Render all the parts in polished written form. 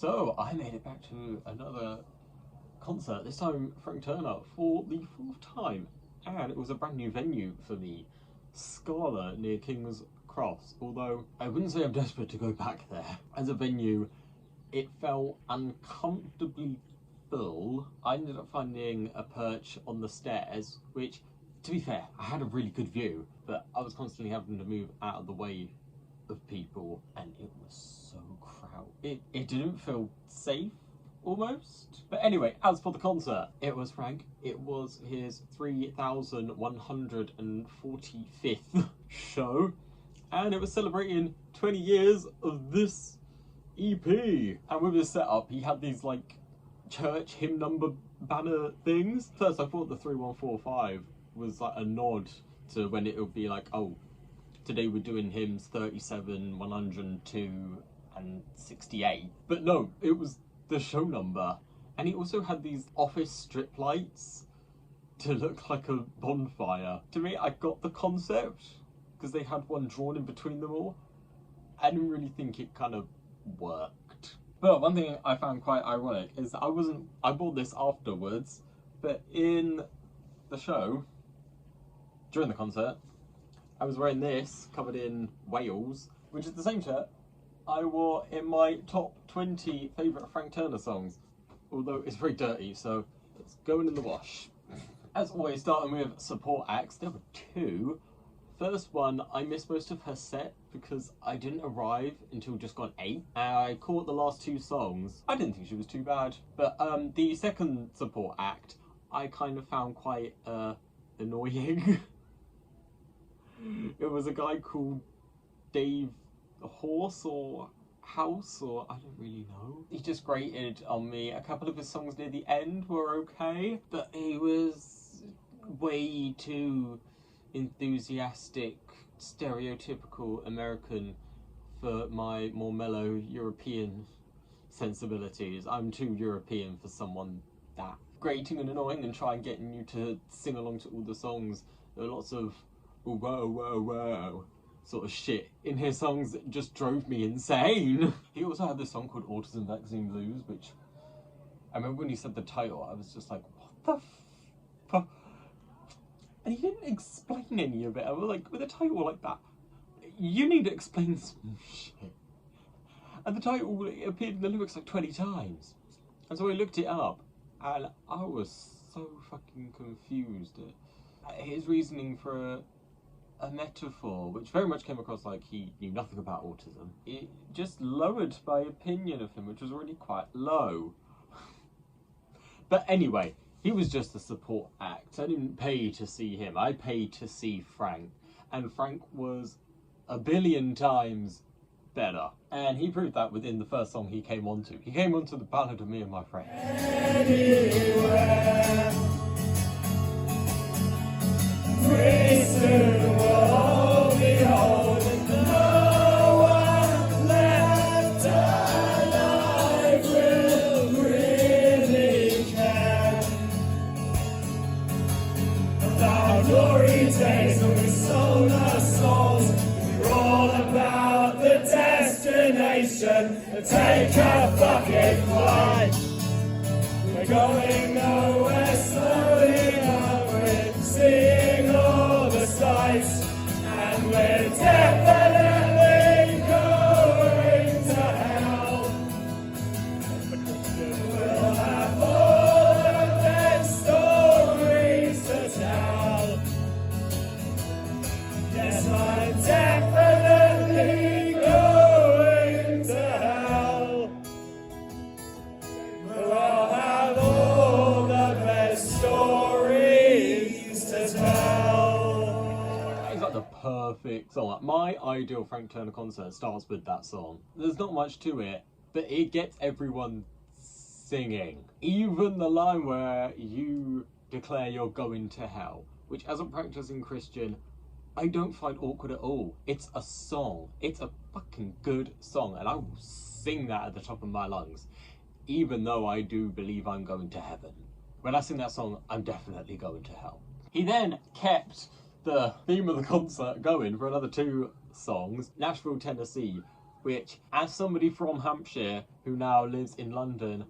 So I made it back to another concert, this time Frank Turner for the fourth time, and it was a brand new venue for me, Scala near King's Cross, although I wouldn't say I'm desperate to go back there. As a venue, it felt uncomfortably full. I ended up finding a perch on the stairs, which, to be fair, I had a really good view, but I was constantly having to move out of the way of people, and it was so crowded. It didn't feel safe, almost. But anyway, as for the concert, it was Frank. It was his 3,145th show, and it was celebrating 20 years of this EP. And with his setup, he had these like church hymn number banner things. First, I thought the 3145 was like a nod to when it would be like, oh, today we're doing hymns 37, 102, and 68. But no, it was the show number. And he also had these office strip lights to look like a bonfire. To me, I got the concept, because they had one drawn in between them all. I didn't really think it kind of worked. But one thing I found quite ironic is that I bought this afterwards, but in the show, during the concert, I was wearing this, covered in whales, which is the same shirt I wore in my top 20 favourite Frank Turner songs. Although it's very dirty, so it's going in the wash. As always, starting with support acts, there were two. First one, I missed most of her set because I didn't arrive until just gone 8. I caught the last two songs. I didn't think she was too bad. But the second support act, I kind of found quite annoying. It was a guy called Dave Horse or House, or I don't really know. He just grated on me. A couple of his songs near the end were okay, but he was way too enthusiastic, stereotypical American for my more mellow European sensibilities. I'm too European for someone that grating and annoying and trying getting you to sing along to all the songs. There were lots of whoa, whoa, whoa sort of shit in his songs that just drove me insane. He also had this song called Autism Vaccine Blues, which I remember when he said the title, I was just like, what the fuck? And he didn't explain any of it. I was like, with a title like that, you need to explain some shit. And the title appeared in the lyrics like 20 times. And so I looked it up, and I was so fucking confused at his reasoning for a metaphor, which very much came across like he knew nothing about autism. It just lowered my opinion of him, which was already quite low. But anyway, he was just a support act. I didn't pay to see him, I paid to see Frank. And Frank was a billion times better. And he proved that within the first song he came onto. He came onto the Ballad of Me and My Friend. Anywhere. Glory days when we sold our souls, we were all about the destination. Take a fucking flight. We're going nowhere, slowly onward, seeing all the sights, and we're definitely going to hell. We'll have all of their stories to tell. Yes, I'm definitely going to hell. We'll all have all the best stories to tell. It's like the perfect song. Like, my ideal Frank Turner concert starts with that song. There's not much to it, but it gets everyone singing. Even the line where you declare you're going to hell, which as a practicing Christian, I don't find awkward at all. It's a song. It's a fucking good song, and I will sing that at the top of my lungs, even though I do believe I'm going to heaven. When I sing that song, I'm definitely going to hell. He then kept the theme of the concert going for another two songs. Nashville, Tennessee which, as somebody from Hampshire who now lives in London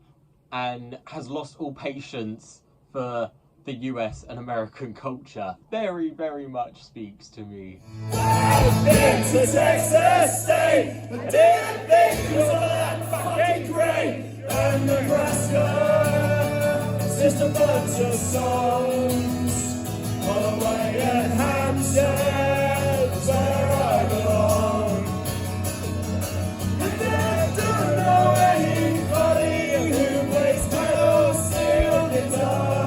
and has lost all patience for the US and American culture, very, very much speaks to me. It's a Texas state, but didn't think it was all that fucking great. And Nebraska, it's just a bunch of songs. All the way in Hampshire, where I belong. And I don't know anybody who plays pedal steel guitar.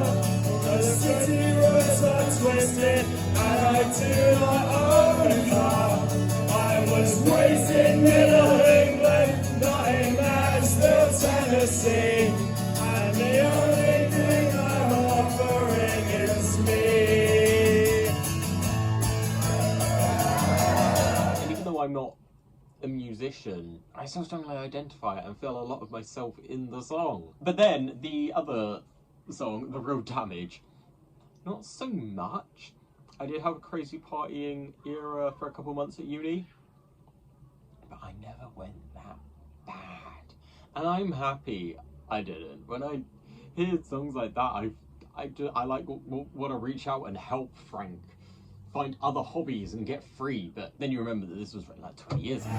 The city roads are twisted, and I do not own a car. I was raised in Middle England, not in Nashville, Tennessee. And the only thing I'm offering is me. And even though I'm not a musician, I so strongly identify it and feel a lot of myself in the song. But then the other song, The Real Damage, not so much. I did have a crazy partying era for a couple months at uni, but I never went that bad. And I'm happy I didn't. When I hear songs like that, I like want to reach out and help Frank find other hobbies and get free. But then you remember that this was like 20 years ago.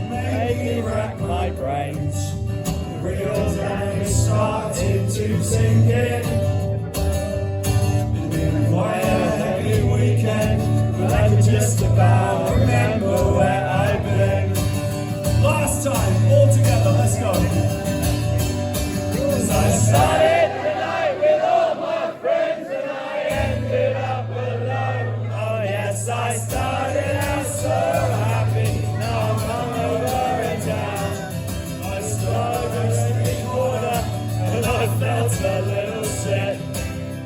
Make me rack my brains. The real damage started to sink in. It's been quite a heavy weekend, but I can just about remember where I've been. Last time, all together, let's go. As I started the night with all my friends, and I ended up alone. Oh yes, I started out so happy. Now I'm hungover and down. I started every quarter, and I felt a little shit.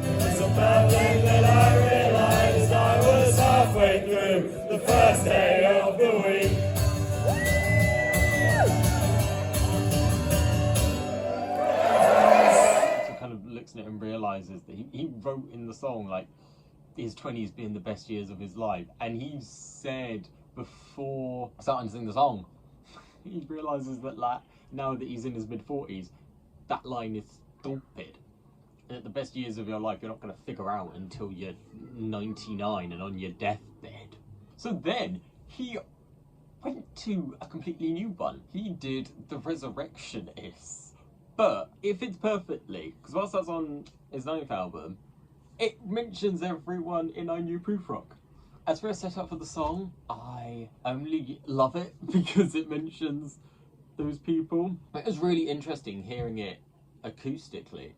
It was about then that I realized I was halfway through the first day of the week. Looks at it and realizes that he wrote in the song like his 20s being the best years of his life, and he said before starting to sing the song he realizes that like now that he's in his mid-40s, that line is stupid, and that the best years of your life you're not going to figure out until you're 99 and on your deathbed. So then he went to a completely new one. He did The Resurrectionists. But it fits perfectly, because whilst that's on his 9th album, it mentions everyone in I Knew Prufrock. As for a setup for the song, I only love it because it mentions those people. It was really interesting hearing it acoustically.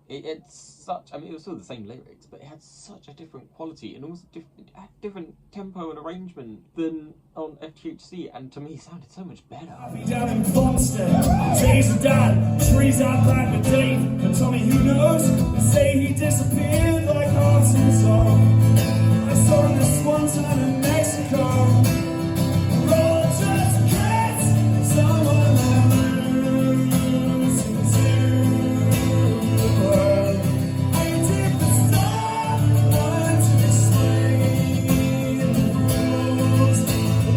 It's such, I mean, it was still the same lyrics, but it had such a different quality and also it had different tempo and arrangement than on FTHC, and to me it sounded so much better. I'll be down in Boston, Jay's a dad, trees out back with Dave, but Tommy, who knows, they say he disappeared like hearts and soul. I saw him this one time in Mexico. We're all just kids, someone that loses to the world. I did the stuff, learn to explain the rules.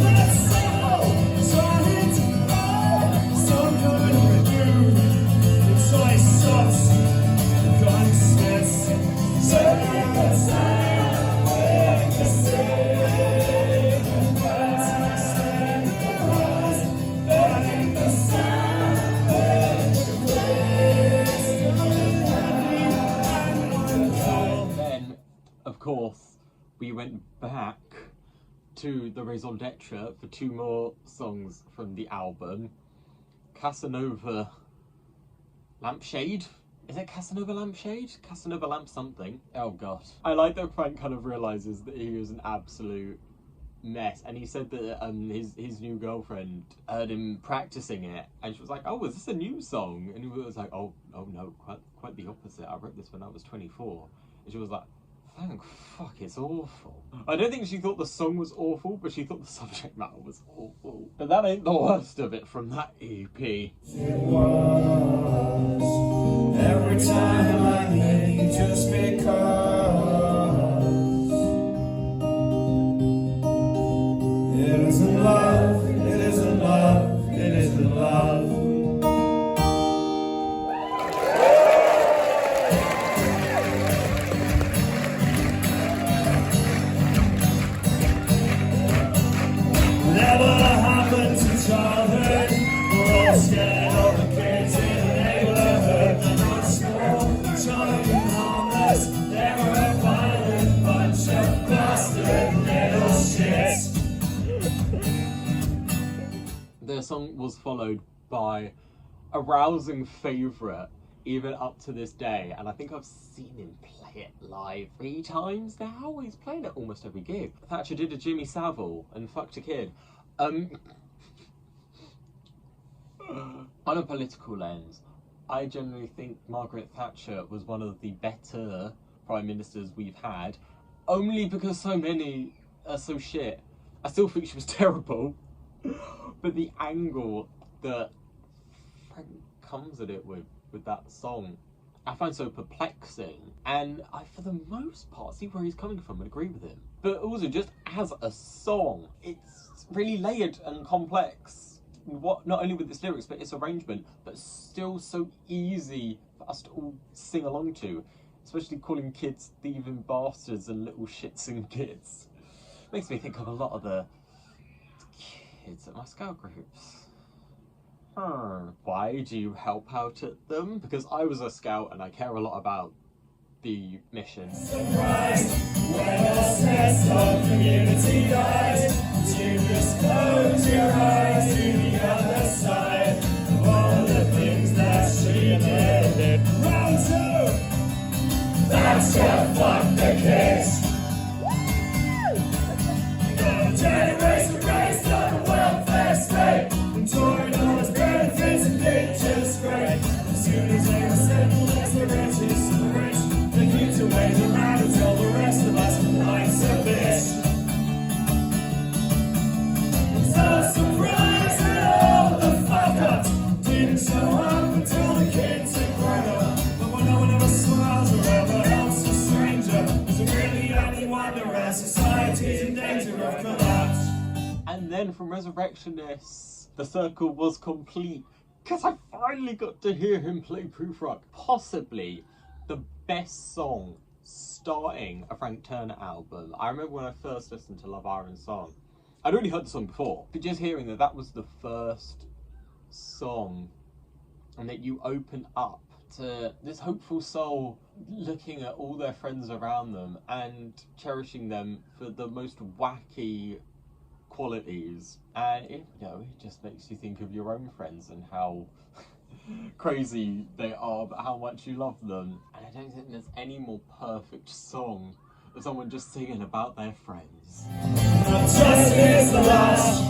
Let's all trying to find some kind of review. It's ice sauce, gunsmiths, turning the time, make the same. Stand the rise, burning the sound, make the place, Then, of course, we went back to the raison d'etre for 2 more songs from the album. Casanova Lampshade? Is it Casanova Lampshade? Casanova Lamp something. Oh god. I like that Frank kind of realises that he was an absolute mess, and he said that his new girlfriend heard him practicing it, and she was like, "Oh, is this a new song?" And he was like, "Oh no, quite the opposite. I wrote this when I was 24." And she was like, thank fuck, it's awful. I don't think she thought the song was awful, but she thought the subject matter was awful. But that ain't the worst of it from that EP. It was every time I need just because it isn't love, it isn't love, it isn't love. Whatever happened to childhood? We're all scared of the kids in the neighborhood. They're not small, trying to be harmless. They were a violent bunch of bastard little shits. The song was followed by a rousing favourite even up to this day, and I think I've seen him play it live 3 times now. He's playing it almost every gig. Thatcher did a Jimmy Savile and fucked a kid. On a political lens, I generally think Margaret Thatcher was one of the better prime ministers we've had, only because so many are so shit. I still think she was terrible, but the angle that Frank comes at it with that song, I find so perplexing, and I, for the most part, see where he's coming from and agree with him. But also, just as a song, it's really layered and complex. Not only with its lyrics, but its arrangement, but still so easy for us to all sing along to, especially calling kids thieving bastards and little shits and kids. Makes me think of a lot of the kids at my scout groups. Why do you help out at them? Because I was a scout and I care a lot about the mission. Surprised when all stress of community dies, you just close your eyes to the other side of all the things that she did. Round 2, that's what fuck the kids. Generation raised on the welfare state, enjoying all its benefits and pictures great. As soon as they were settled as the richest of the rich, they keep to wait around until the rest of us life's a bitch. It's no surprise that all the fuck-ups didn't show up until the kids had grown up. But when no one ever smiles or ever helps a stranger, is it really any wonder our society's in danger of collapse? And then from Resurrectionists, the circle was complete, because I finally got to hear him play Prufrock. Possibly the best song starting a Frank Turner album. I remember when I first listened to Love Iron's song. I'd already heard the song before, but just hearing that was the first song, and that you open up to this hopeful soul looking at all their friends around them and cherishing them for the most wacky qualities, and it just makes you think of your own friends and how crazy they are, but how much you love them. And I don't think there's any more perfect song than someone just singing about their friends. Just is the last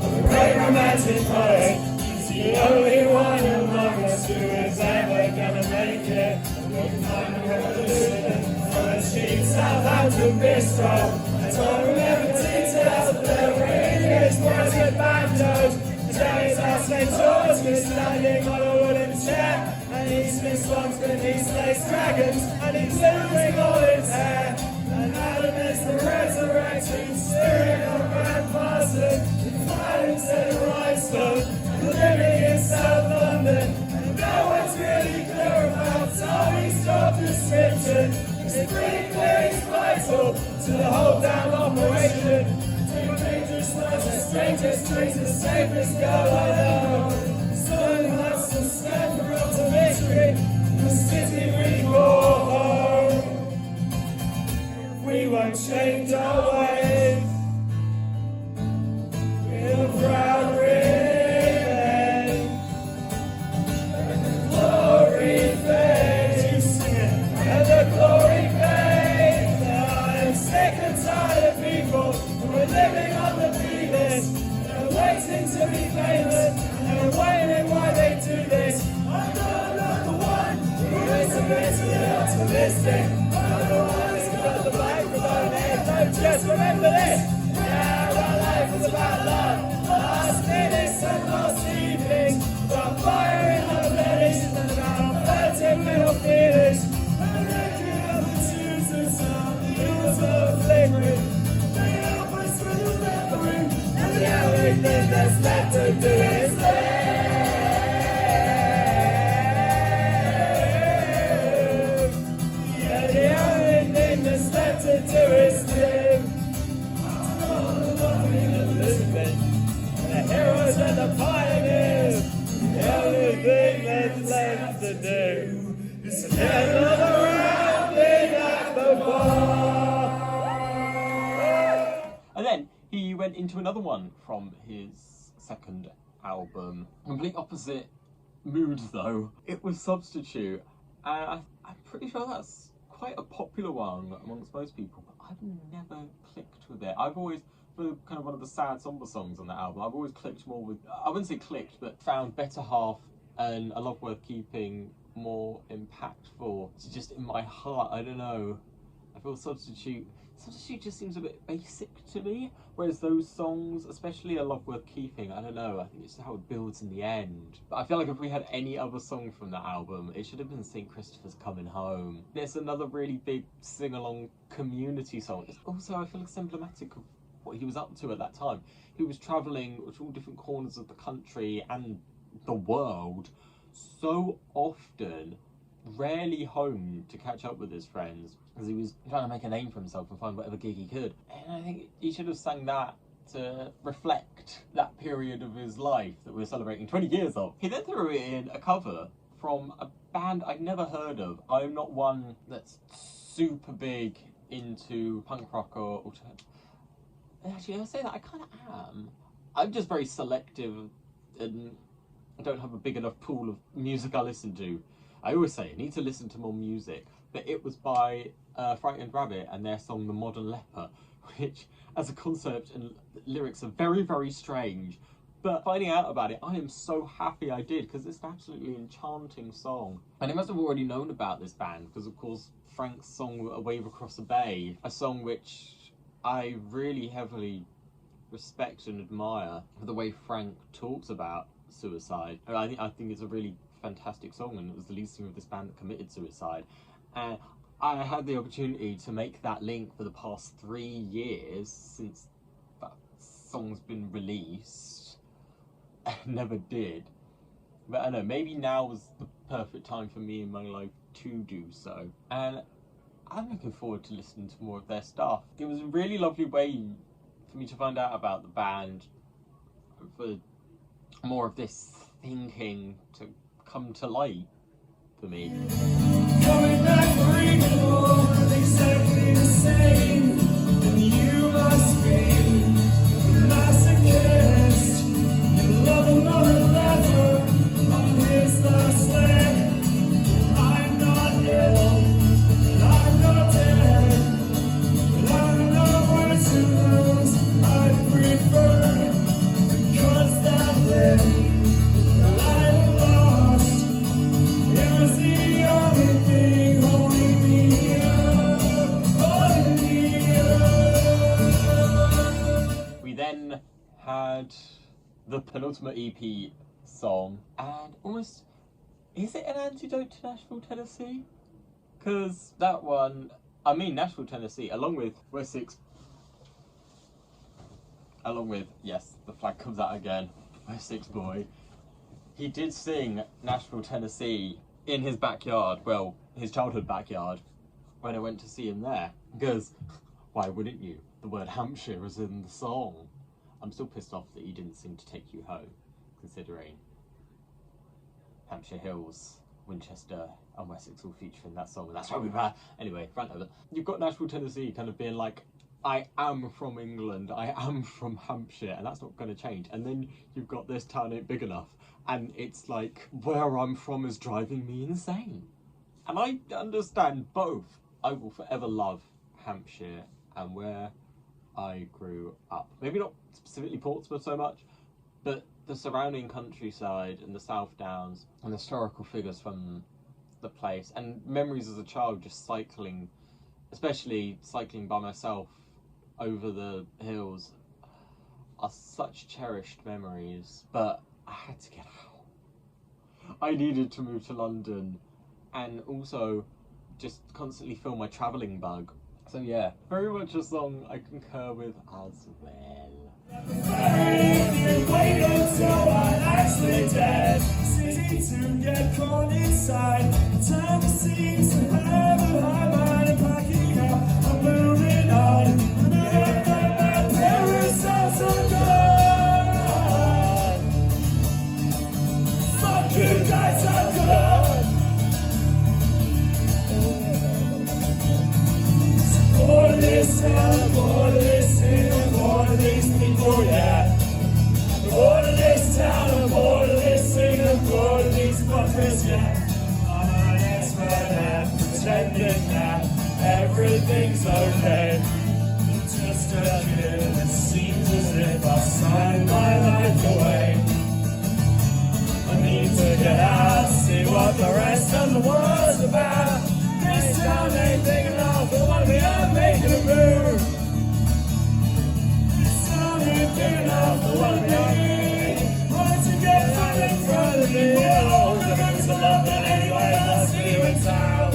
of the great romantic poet. He's the only one among us who is ever gonna make it. We'll find a revolution from a cheap Southampton bistro. I don't remember details, but they were English words with banjos. Jerry's house St. George was standing on a wooden chair, and he's been swamped with these lace dragons, and he's losing all his hair. And Adam is the resurrecting spirit of Grand Parson, the violence and rhinestone, living in South London. And no one's really clear about Tommy's job description. His green is vital to the whole damn operation. Two dangerous words, the strangest trees, the safest girl I know. Stone huts and Stanford up to victory, the city we call home. We won't change our ways. We're proud remain. And the glory fades. You sing it. And the glory fades. I'm sick and tired of people who are living on the B-list. They're waiting to be famous, and they're wondering why they do this. I'm not the one who is a bit optimistic. I'm the one just remember this. Yeah, our life is about love. Last minutes and last evenings. About fire in the village and about 30 little feelings. And record of the tunes and sound. The hills are flickering. They help us with remembering. And the only thing that's left to do is live. Yeah, the only thing that's left to do is live. The heroes and the pioneers. The only thing that's left to do is to get another round in at the bar. And then he went into another one from his second album. Complete opposite moods though. It was Substitute. And I'm pretty sure that's quite a popular one amongst most people, but I've never clicked with it. I've always, for kind of one of the sad somber songs on that album, I've always clicked more with, I wouldn't say clicked, but found Better Half and A Love Worth Keeping more impactful. It's just in my heart, I don't know. I feel Substitute just seems a bit basic to me, whereas those songs, especially A Love Worth Keeping, I don't know, I think it's how it builds in the end. But I feel like if we had any other song from that album, it should have been St. Christopher's Coming Home. It's another really big sing-along community song. It's also, I feel like it's emblematic of what he was up to at that time. He was travelling to all different corners of the country and the world so often, rarely home to catch up with his friends, because he was trying to make a name for himself and find whatever gig he could. And I think he should have sang that to reflect that period of his life that we're celebrating 20 years of. He then threw in a cover from a band I'd never heard of. I'm not one that's super big into punk rock or alternative. Actually, I say that, I kind of am. I'm just very selective and I don't have a big enough pool of music I listen to. I always say I need to listen to more music, but it was by Frightened Rabbit and their song The Modern Leper, which as a concept and lyrics are very, very strange. But finding out about it, I am so happy I did, because it's an absolutely enchanting song. And I must have already known about this band, because of course Frank's song A Wave Across the Bay, a song which I really heavily respect and admire for the way Frank talks about suicide. I think it's a really fantastic song, and it was the lead singer of this band that committed suicide. And I had the opportunity to make that link for the past 3 years since that song's been released. I never did. But I don't know, maybe now was the perfect time for me in my life to do so. And I'm looking forward to listening to more of their stuff. It was a really lovely way for me to find out about the band, for more of this thinking to come to light for me. Coming back for equal, exactly the same. And you must be the masochist. You love another leper on his last leg. I'm not ill, and I'm not dead, but I don't know where to lose. I prefer, because that way I lost. It was the only thing holding me up, holding me up. We then had the penultimate EP song, and almost, is it an antidote to Nashville, Tennessee? Because that one, I mean Nashville, Tennessee, along with yes, the flag comes out again, West Six Boy, he did sing Nashville, Tennessee in his backyard, well, his childhood backyard, when I went to see him there. Because, why wouldn't you? The word Hampshire is in the song. I'm still pissed off that he didn't sing To Take You Home, considering Hampshire Hills, Winchester and Wessex all feature in that song, and that's why we're bad. Anyway, rant over. You've got Nashville, Tennessee kind of being like, I am from England, I am from Hampshire, and that's not going to change. And then you've got This Town Ain't Big Enough, and it's like, where I'm from is driving me insane. And I understand both. I will forever love Hampshire and where I grew up. Maybe not specifically Portsmouth so much, but the surrounding countryside and the South Downs and the historical figures from the place, and memories as a child just cycling, especially cycling by myself over the hills are such cherished memories, but I had to get out. I needed to move to London and also just constantly feel my travelling bug. So yeah, very much a song I concur with as well. Wait until I'm actually dead. City to get caught inside. Time to seem to have a high mind and packing up. I'm moving on. My parents are so good. Fuck you guys are good. For this town, for this city, for these people, yeah. For this town, for this city, for these fuckers, yeah. I'm an expert at pretending that everything's okay. Just a kid, it seems as if I signed my life away. I need to get out, see what the rest of the world's about. This town ain't big enough, but one day I'm making a move. This town ain't big enough, but one day wanted to get right in front of me. Oh, I'm going to London anyway, I'll see you in town.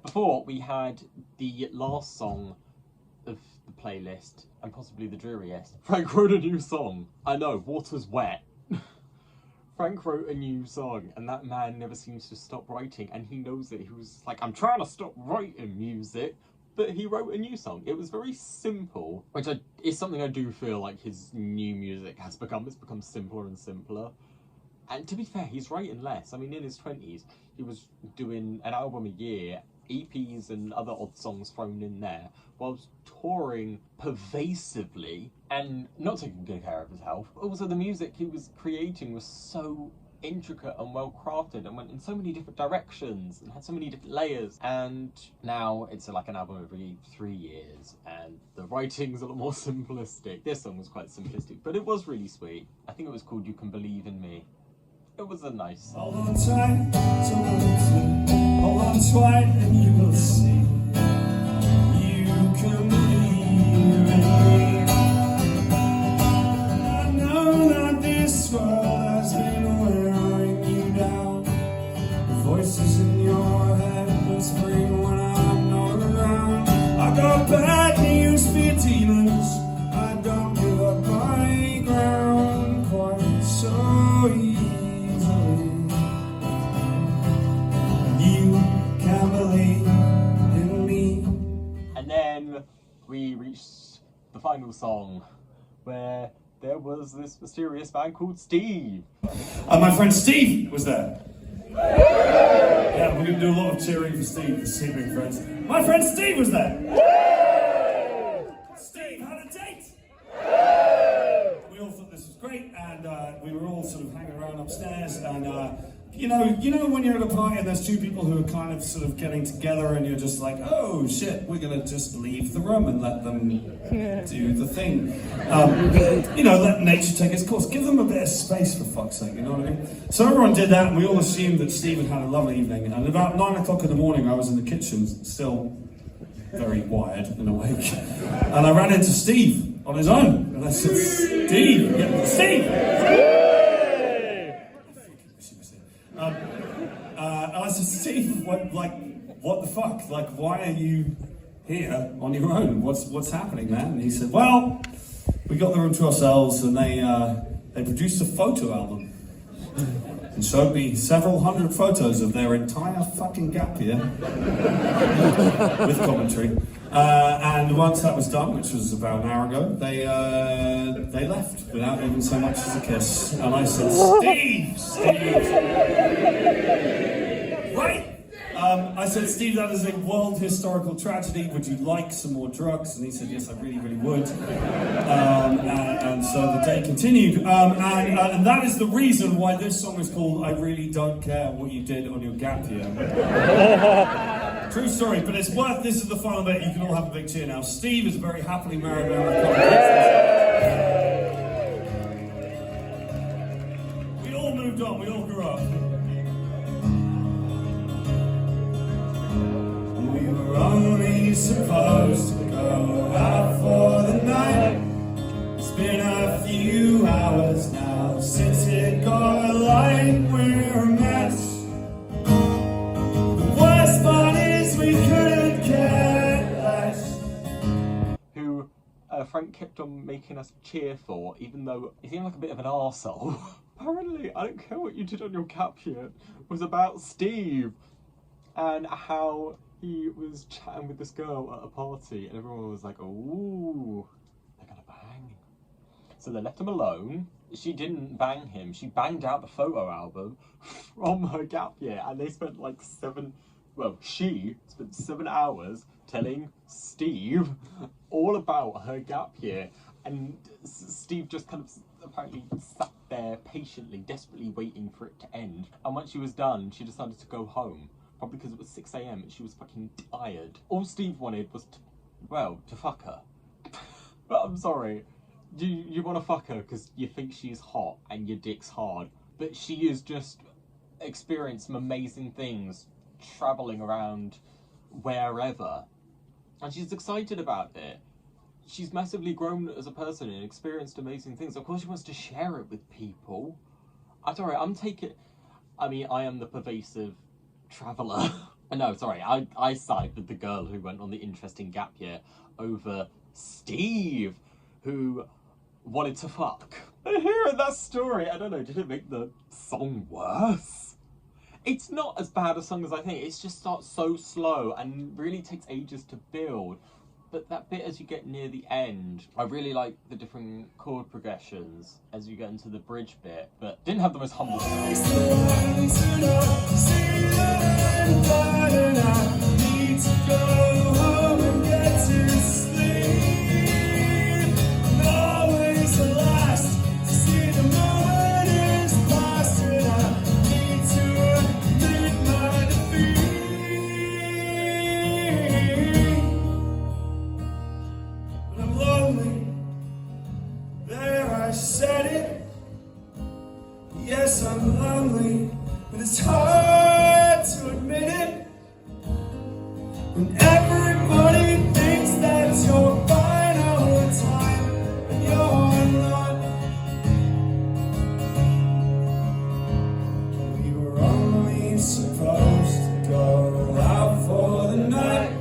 Before, we had the last song of the playlist, and possibly the dreariest. Frank wrote a new song. I know, water's wet. Frank wrote a new song, and that man never seems to stop writing, and he knows it. He was like, I'm trying to stop writing music, but he wrote a new song. It was very simple, which is something I do feel like his new music has become. It's become simpler and simpler. And to be fair, he's writing less. I mean, in his 20s, he was doing an album a year, EPs and other odd songs thrown in there, whilst touring pervasively and not taking good care of his health. Also, the music he was creating was so intricate and well crafted and went in so many different directions and had so many different layers. And now it's like an album every 3 years and the writing's a lot more simplistic. This song was quite simplistic, but it was really sweet. I think it was called You Can Believe in Me. It was a nice song. Hold on tight, hold on tight, and you will see. You can believe in me. I know that this world has been wearing you down. The voices in your head whispering when I'm not around. I got bad news for your demons. I don't give up my ground quite so easy. And then we reached the final song, where there was this mysterious man called Steve. My friend Steve was there. Yeah, we're going to do a lot of cheering for Steve this evening, friends. My friend Steve was there. Steve had a date. We all thought this was great, and we were all sort of hanging around upstairs, and you know when you're at a party and there's two people who are kind of sort of getting together and you're just like, oh shit, we're gonna just leave the room and let them do the thing. Let nature take its course. Give them a bit of space, for fuck's sake, you know what I mean? So everyone did that, and we all assumed that Steve had had a lovely evening. And about 9 o'clock in the morning, I was in the kitchen, still very wired and awake. And I ran into Steve on his own. And I said, Steve! Yeah, Steve! And I said, Steve, what the fuck? Like, why are you here on your own? What's happening, man? And he said, well, we got the room to ourselves, and they produced a photo album and showed me several hundred photos of their entire fucking gap year with commentary. And once that was done, which was about an hour ago, they left without even so much as a kiss. And I said, Steve! Right? I said, Steve, that is a world historical tragedy. Would you like some more drugs? And he said, yes, I really, really would. And so the day continued. And that is the reason why this song is called I Really Don't Care What You Did on Your Gap Year. True story, but it's worth, this is the final bit. You can all have a big cheer now. Steve is a very happily married man with We all moved on, we all grew up. supposed to go out for the night. It's been a few hours now since it got light. We're a mess. The worst part is we couldn't care less. Who Frank kept on making us cheer for, even though he seemed like a bit of an arsehole. Apparently, I don't care what you did on your gap year, was about Steve and how he was chatting with this girl at a party and everyone was like, ooh, they're gonna bang. So they left him alone. She didn't bang him, she banged out the photo album from her gap year, and they spent like she spent 7 hours telling Steve all about her gap year, and Steve just kind of apparently sat there patiently, desperately waiting for it to end. And once she was done, she decided to go home. Probably because it was 6 AM and she was fucking tired. All Steve wanted was to fuck her. But I'm sorry, you want to fuck her because you think she's hot and your dick's hard. But she has just experienced some amazing things travelling around wherever. And she's excited about it. She's massively grown as a person and experienced amazing things. Of course she wants to share it with people. I'm sorry, I am the pervasive traveller. No, sorry, I side with the girl who went on the interesting gap year over Steve, who wanted to fuck. And hearing that story, I don't know, did it make the song worse? It's not as bad a song as I think. It's just starts so slow and really takes ages to build. But that bit as you get near the end, I really like the different chord progressions as you get into the bridge bit, but didn't have the most humble Yes, I'm lonely, but it's hard to admit it. When everybody thinks that you're fine all the time, and you're not. We were only supposed to go out for the night.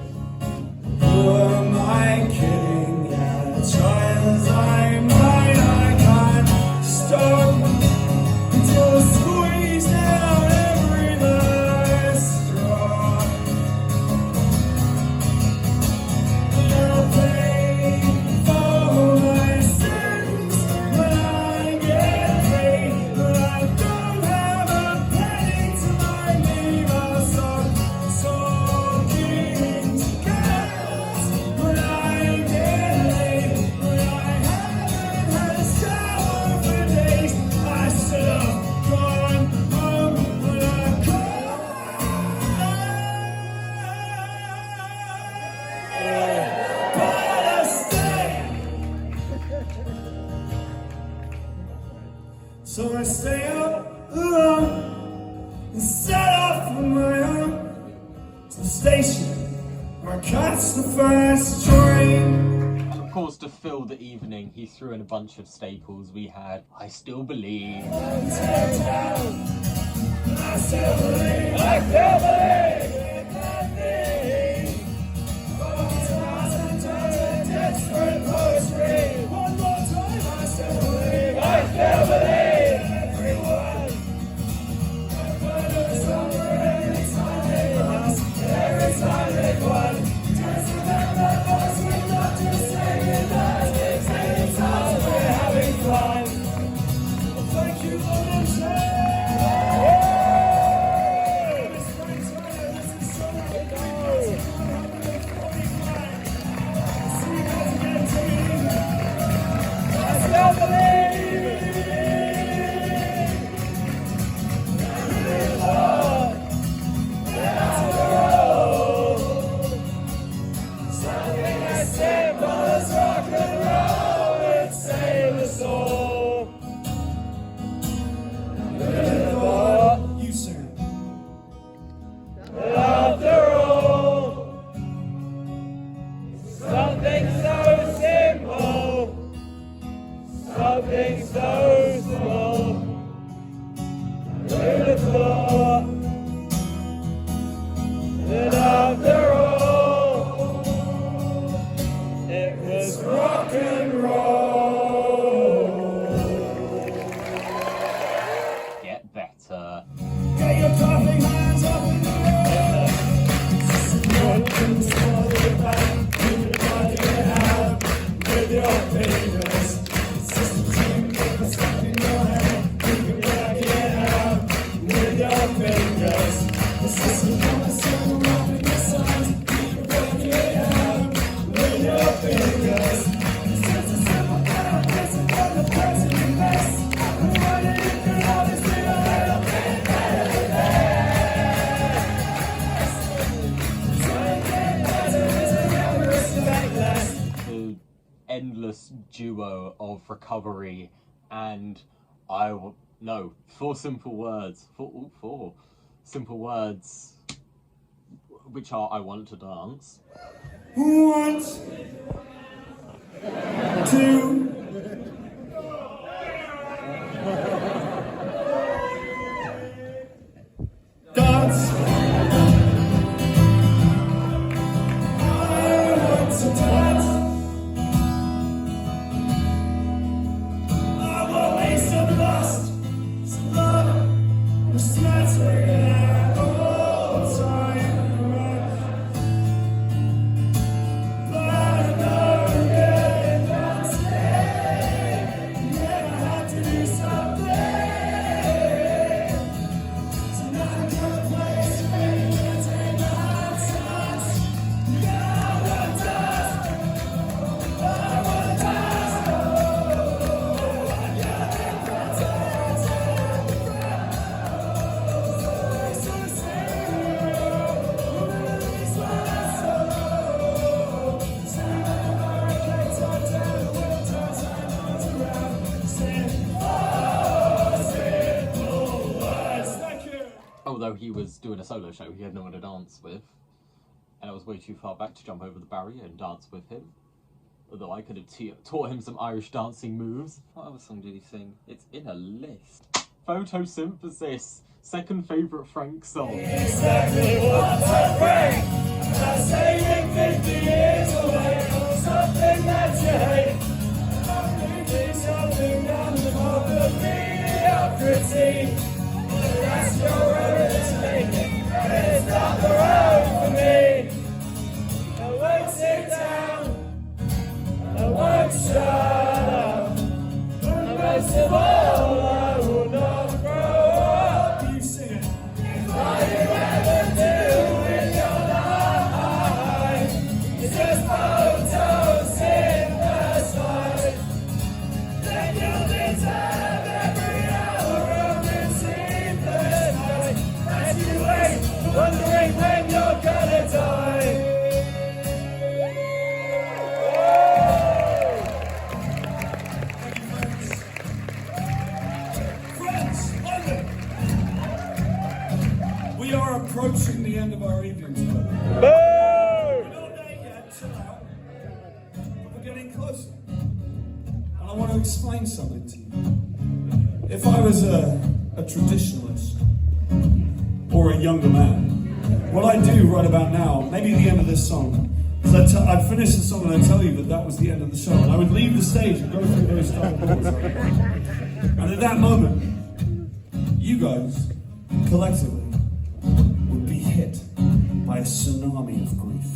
Who am I kidding? Yeah, try as I might, I can't stop. Squeeze down every last straw. You'll pay for my sins when I get paid, but I don't have a penny to my name. I'll start talking to cats when I get laid, but I haven't had a shower for days. I still so I stay up alone and set off on my own to the station where I catch the first train. And of course, to fill the evening, he threw in a bunch of staples. We had I Still Believe. I still believe. I still believe. Desperate poetry. One more time. I still believe. I still believe. Thank you for the fabulous duo of recovery and four simple words, which are I want to dance. Want to dance. Although he was doing a solo show, he had no one to dance with. And I was way too far back to jump over the barrier and dance with him. Although I could have taught him some Irish dancing moves. What other song did he sing? It's in a list. Photosynthesis, second favourite Frank song. Exactly what I bring. I'm saving 50 years away from something that you hate. I'm leaving something down the road of mediocrity. That's your road to take, but it's not the road for me. I won't sit down, I won't shut up, and most of all, I will not grow up. You sing it. All you ever do in your life is just photosynthesize. Then you'll deserve every hour of this sleepless night as you wait, wondering when you're gonna die. Friends, London, we are approaching the end of our evening together. We're not there yet, chill out. But we're getting closer. And I want to explain something to you. If I was a traditionalist or a younger man, what I'd do right about now, maybe the end of this song, is I'd finish the song and I'd tell you that was the end of the show. And I would leave the stage and go through those double doors. And at that moment, you guys, collectively, would be hit by a tsunami of grief.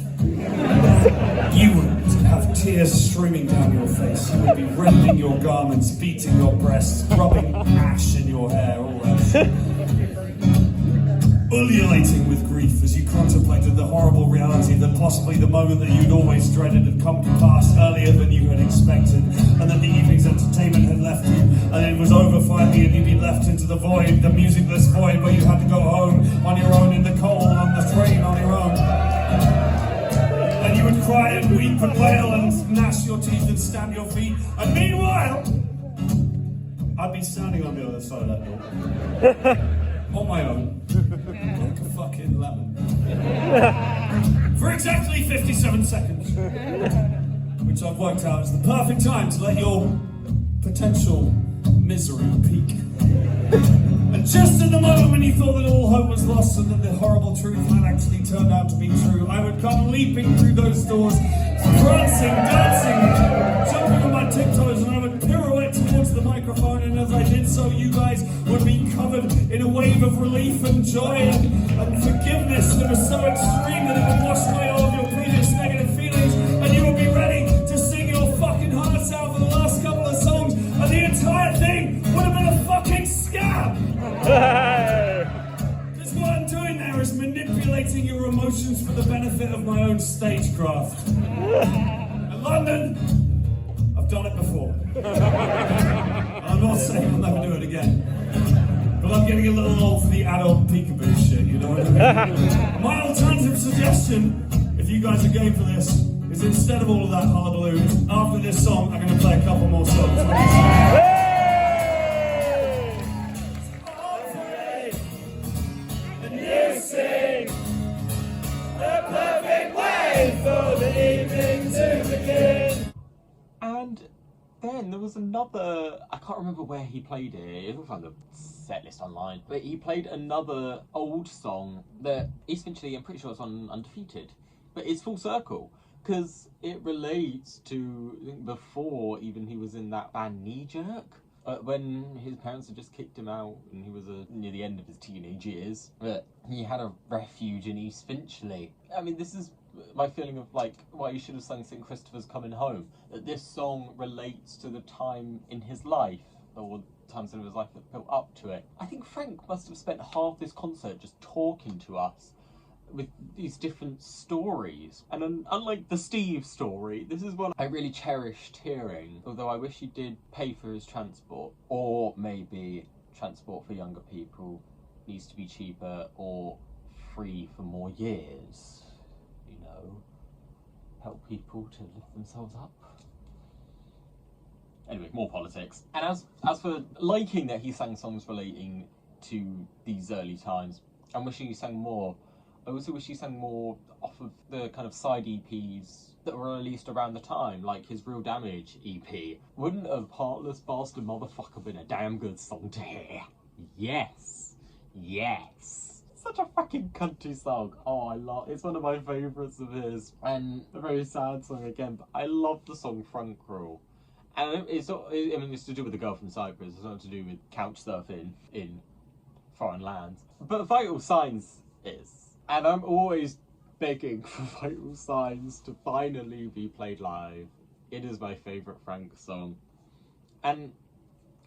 You would have tears streaming down your face. You would be rending your garments, beating your breasts, rubbing ash in your hair, all that shit. Ululating with grief as you contemplated the horrible reality that possibly the moment that you'd always dreaded had come to pass earlier than you had expected, and that the evening's entertainment had left you, and it was over finally, and you'd be left into the void, the musicless void where you had to go home on your own in the cold, on the train on your own. And you would cry and weep and wail and gnash your teeth and stamp your feet, and meanwhile, I'd be standing on the other side of that door. On my own, like a fucking lemon. For exactly 57 seconds. Which I've worked out is the perfect time to let your potential misery peak. And just at the moment when you thought that all hope was lost and that the horrible truth had actually turned out to be true, I would come leaping through those doors, prancing, dancing, jumping on my tiptoes, and I would pirouette towards the microphone, and as I did so, you guys would be covered in a wave of relief and joy and forgiveness that was so extreme that it would wash away all of your previous negative feelings, and you would be ready to sing your fucking hearts out for the last couple of songs, and the entire thing would have been a fucking scam! Because what I'm doing there is manipulating your emotions for the benefit of my own stagecraft. And London, I've done it before. I'm not saying I'll never do it again. But I'm getting a little old for the adult peekaboo shit, you know what I mean? My alternative suggestion, if you guys are game for this, is instead of all of that hard blues, after this song, I'm going to play a couple more songs. And you sing the perfect way for the evening to begin. And then there was another, I can't remember where he played it, you'll find the set list online, but he played another old song that essentially, I'm pretty sure it's on Undefeated, but it's full circle, because it relates to, I think, before even he was in that band Knee Jerk, when his parents had just kicked him out and he was near the end of his teenage years, but he had a refuge in East Finchley. I mean, this is my feeling of like why you should have sung St. Christopher's Coming Home, that this song relates to the time in his life, or times in his life that built up to it. I think Frank must have spent half this concert just talking to us with these different stories. And unlike the Steve story, this is one I really cherished hearing, although I wish he did pay for his transport, or maybe transport for younger people needs to be cheaper or free for more years. You know, help people to lift themselves up. Anyway, more politics. And as for liking that he sang songs relating to these early times, I'm wishing he sang more. I also wish he sang more off of the kind of side EPs that were released around the time, like his Real Damage EP. Wouldn't a Heartless Bastard Motherfucker been a damn good song to hear? Yes. Yes. Such a fucking country song. Oh, I love it's one of my favourites of his. And a very sad song again, but I love the song Front Row. And it's not, I mean, it's to do with the girl from Cyprus, it's not to do with couch surfing in foreign lands. But Vital Signs is. And I'm always begging for Vital Signs to finally be played live. It is my favourite Frank song. And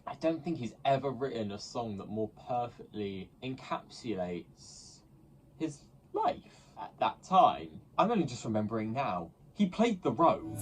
I don't think he's ever written a song that more perfectly encapsulates his life at that time. I'm only just remembering now. He played The Road.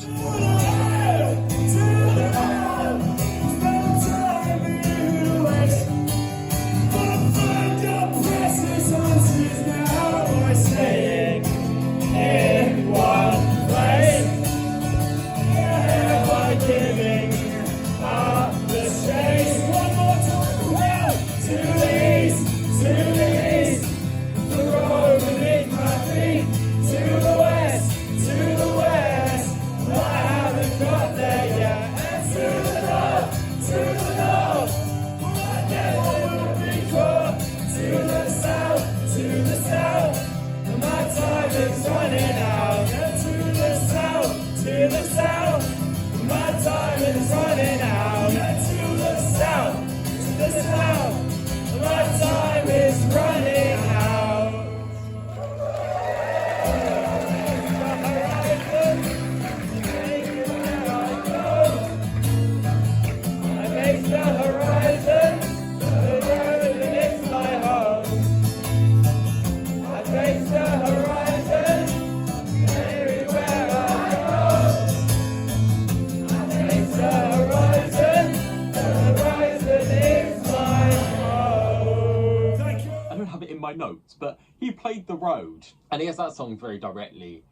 Notes, but he played The Road, and I guess that song very directly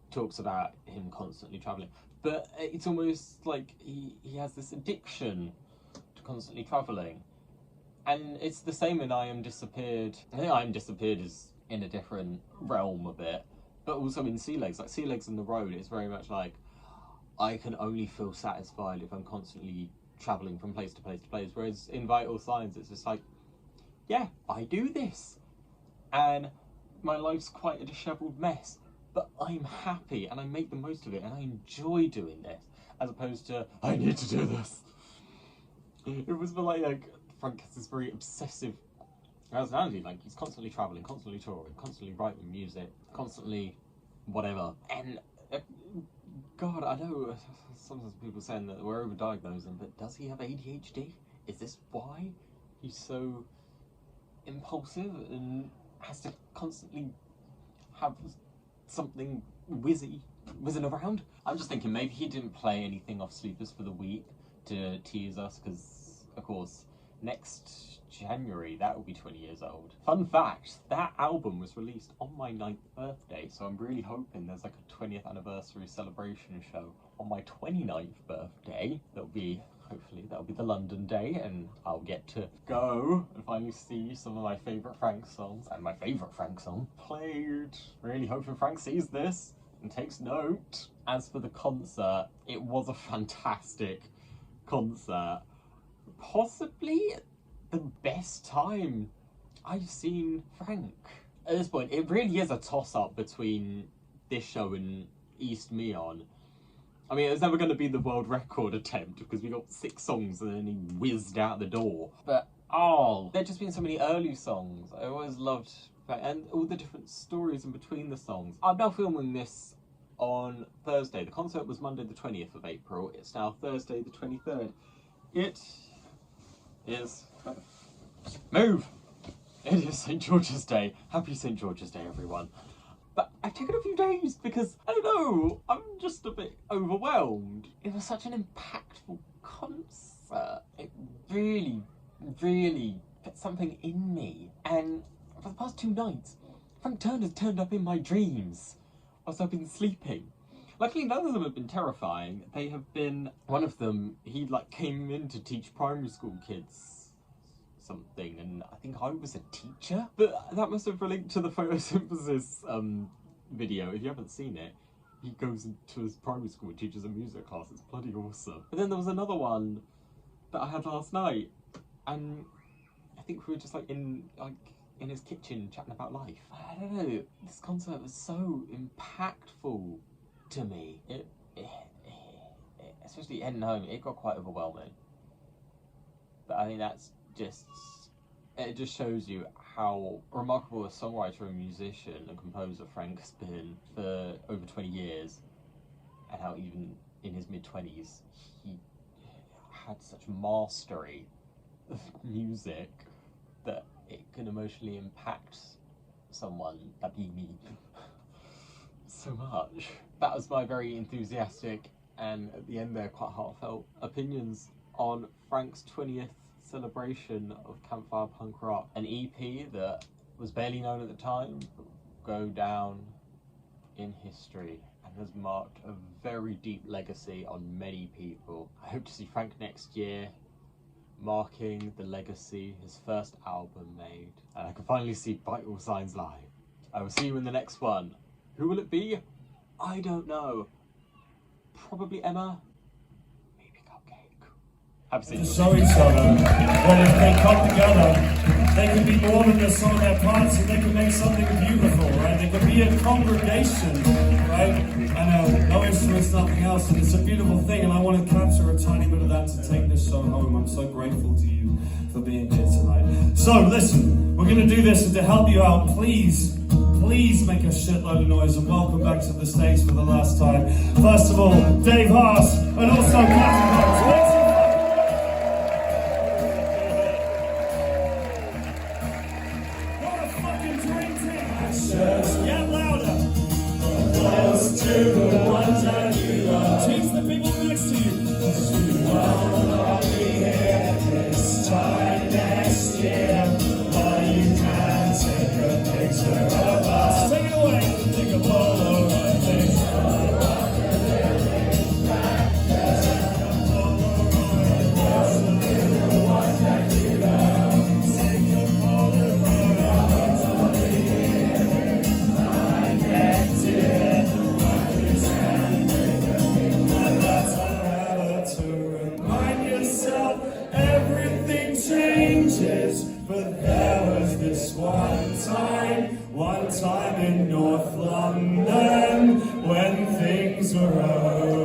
talks about him constantly travelling, but it's almost like he has this addiction to constantly travelling, and it's the same in I Am Disappeared. I think I Am Disappeared is in a different realm a bit, but also in Sea Legs, like Sea Legs and The Road, it's very much like I can only feel satisfied if I'm constantly travelling from place to place to place, whereas in Vital Signs it's just like, yeah, I do this. And my life's quite a dishevelled mess, but I'm happy and I make the most of it and I enjoy doing this, as opposed to, I need to do this. It was for like Frank has this very obsessive personality, like he's constantly travelling, constantly touring, constantly writing music, constantly whatever. And God, I know sometimes people saying that we're overdiagnosing, but does he have ADHD? Is this why he's so impulsive and has to constantly have something whizzing around? I'm just thinking maybe he didn't play anything off Sleepers for the Week to tease us, because of course next January, that will be 20 years old. Fun fact, that album was released on my 9th birthday, so I'm really hoping there's like a 20th anniversary celebration show on my 29th birthday. Hopefully that'll be the London day, and I'll get to go and finally see some of my favourite Frank songs, and my favourite Frank song played. Really hoping Frank sees this and takes note. As for the concert, it was a fantastic concert. Possibly the best time I've seen Frank. At this point, it really is a toss-up between this show and East Meon. I mean, it was never going to be the world record attempt because we got 6 songs and then he whizzed out the door. But, there'd just been so many early songs. I always loved that, and all the different stories in between the songs. I'm now filming this on Thursday. The concert was Monday the 20th of April. It's now Thursday the 23rd. It is... Move! It is St. George's Day. Happy St. George's Day, everyone. But I've taken a few days because, I don't know, I'm just a bit overwhelmed. It was such an impactful concert. It really, really put something in me. And for the past 2 nights, Frank Turner's turned up in my dreams whilst I've been sleeping. Luckily, none of them have been terrifying. They have been... One of them, he came in to teach primary school kids something, and I think I was a teacher. But that must have related to the Photosynthesis video. If you haven't seen it, he goes into his primary school and teaches a music class. It's bloody awesome. But then there was another one that I had last night, and I think we were just in his kitchen chatting about life. I don't know, this concert was so impactful to me. It especially heading home, it got quite overwhelming. But I think that's it just shows you how remarkable a songwriter and musician and composer Frank has been for over 20 years, and how even in his mid-20s he had such mastery of music that it can emotionally impact someone, that being me, so much. That was my very enthusiastic and at the end there quite heartfelt opinions on Frank's 20th celebration of Campfire Punkrock, an EP that was barely known at the time, but will go down in history and has marked a very deep legacy on many people. I hope to see Frank next year, marking the legacy, his first album made, and I can finally see Vital Signs live. I will see you in the next one. Who will it be? I don't know. Probably Emma. To show each other that if they come together, they can be more than the sum of their parts, and they can make something beautiful, right? They can be a congregation, right? And no instruments, nothing else, and it's a beautiful thing, and I want to capture a tiny bit of that to take this show home. I'm so grateful to you for being here tonight. So listen, we're going to do this, and to help you out, please make a shitload of noise and welcome back to the stage for the last time. First of all, Dave Haas, and also Casanova. Get louder. Close to the ones that you love. Teach the people next to you. You will not be here this time next year, but you can take a picture of us. Take it away. Take a Polaroid picture. But there was this one time in North London when things were over.